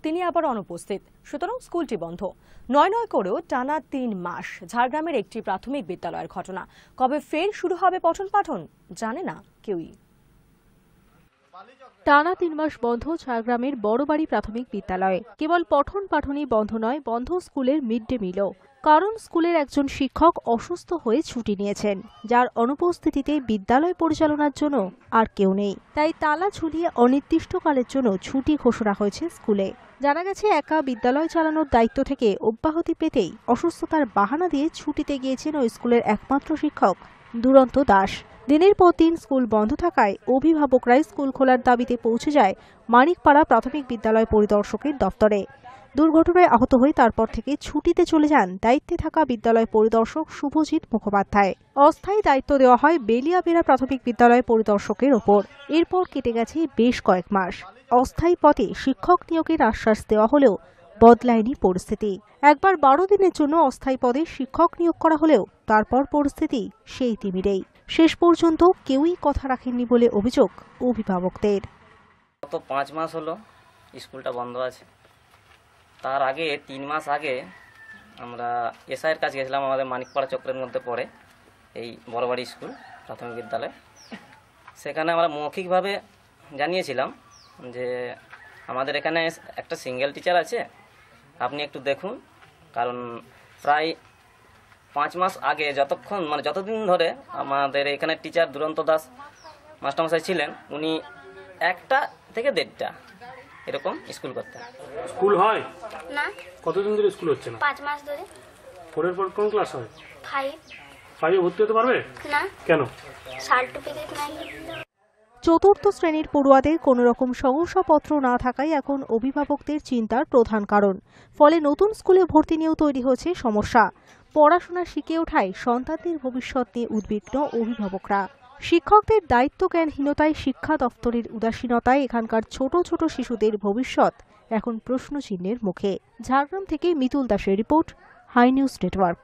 তিনি আবার অনুপস্থিত, সুতরাং স্কুলটি বন্ধ। নয় করেও টানা ৩ মাস ঝাড়গ্রামের একটি প্রাথমিক বিদ্যালয়ের ঘটনা। কবে ফের শুরু হবে পঠন পাঠন জানে না কেউই। টানা ৩ মাস বন্ধ ঝাড়গ্রামের বড়বাড়ি প্রাথমিক বিদ্যালয়ে। কেবল পঠন পাঠনই বন্ধ নয়, বন্ধ স্কুলের মিড ডে মিলও। কারণ স্কুলের একজন শিক্ষক অসুস্থ হয়ে ছুটি নিয়েছেন, যার অনুপস্থিতিতে বিদ্যালয় পরিচালনার জন্য আর কেউ নেই। তাই তালা ঝুলিয়ে অনির্দিষ্টকালের জন্য ছুটি ঘোষণা হয়েছে স্কুলে। জানা গেছে, একা বিদ্যালয় চালানোর দায়িত্ব থেকে অব্যাহতি পেতেই অসুস্থতার বাহানা দিয়ে ছুটিতে গিয়েছেন ওই স্কুলের একমাত্র শিক্ষক দুরন্ত দাস। দিনের পর দিন স্কুল বন্ধ থাকায় অভিভাবকরাই স্কুল খোলার দাবিতে পৌঁছে যায় মানিকপাড়া প্রাথমিক বিদ্যালয় পরিদর্শকের দপ্তরে। দুর্ঘটনায় আহত হয়ে তারপর থেকে ছুটিতে চলে যান দায়িত্বে থাকা বিদ্যালয় পরিদর্শক শুভজিৎ মুখোপাধ্যায়। অস্থায়ী দায়িত্ব দেওয়া হয় বেলিয়াবেড়া প্রাথমিক বিদ্যালয় পরিদর্শকের ওপর। এরপর কেটে গেছে বেশ কয়েক মাস। অস্থায়ী পদে শিক্ষক নিয়োগের আশ্বাস দেওয়া হলেও বদলায়নি পরিস্থিতি। একবার ১২ দিনের জন্য অস্থায়ী পদে শিক্ষক নিয়োগ করা হলেও তারপর পরিস্থিতি সেই তিমিরেই। শেষ পর্যন্ত কেউই কথা রাখেননি বলে অভিযোগ অভিভাবকদের। গত ৫ মাস হলো স্কুলটা বন্ধ আছে। তার আগে ৩ মাস আগে আমরা এসআইয়ের কাছে গেছিলাম, আমাদের মানিকপাড়া চক্রের মধ্যে পড়ে এই বড়বাড়ি স্কুল প্রাথমিক বিদ্যালয়। সেখানে আমরা মৌখিকভাবে জানিয়েছিলাম যে আমাদের এখানে একটা সিঙ্গেল টিচার আছে, আপনি একটু দেখুন। কারণ প্রায় ৫ মাস আগে যতদিন ধরে আমাদের এখানে টিচার দুরন্ত দাস মাস্টারমশাই ছিলেন, উনি ১টা থেকে ১.৫টা এরকম স্কুল করতেন। স্কুল হয় না। কতদিন ধরে স্কুল হচ্ছে না? 5 মাস ধরে। 4 পর কোন ক্লাস হয়? 5 এ ভর্তি হতে পারবে না। কেন? সার্টিফিকেট নাই। চতুর্থ শ্রেণীর পড়ুয়াদের কোনো রকম শংসাপত্র না থাকাই এখন অভিভাবকদের চিন্তার প্রধান কারণ। ফলে নতুন স্কুলে ভর্তি নিয়েও তৈরি হয়েছে সমস্যা। পড়াশোনা শিখে ওঠায় সন্তানদের ভবিষ্যৎ নিয়ে উদ্বিগ্ন অভিভাবকরা। শিক্ষকদের দায়িত্ব জ্ঞানহীনতায়, শিক্ষা দপ্তরের উদাসীনতায় এখানকার ছোট ছোট শিশুদের ভবিষ্যৎ এখন প্রশ্নচিহ্নের মুখে। ঝাড়গ্রাম থেকে মিতুল দাসের রিপোর্ট, হাই নিউজ নেটওয়ার্ক।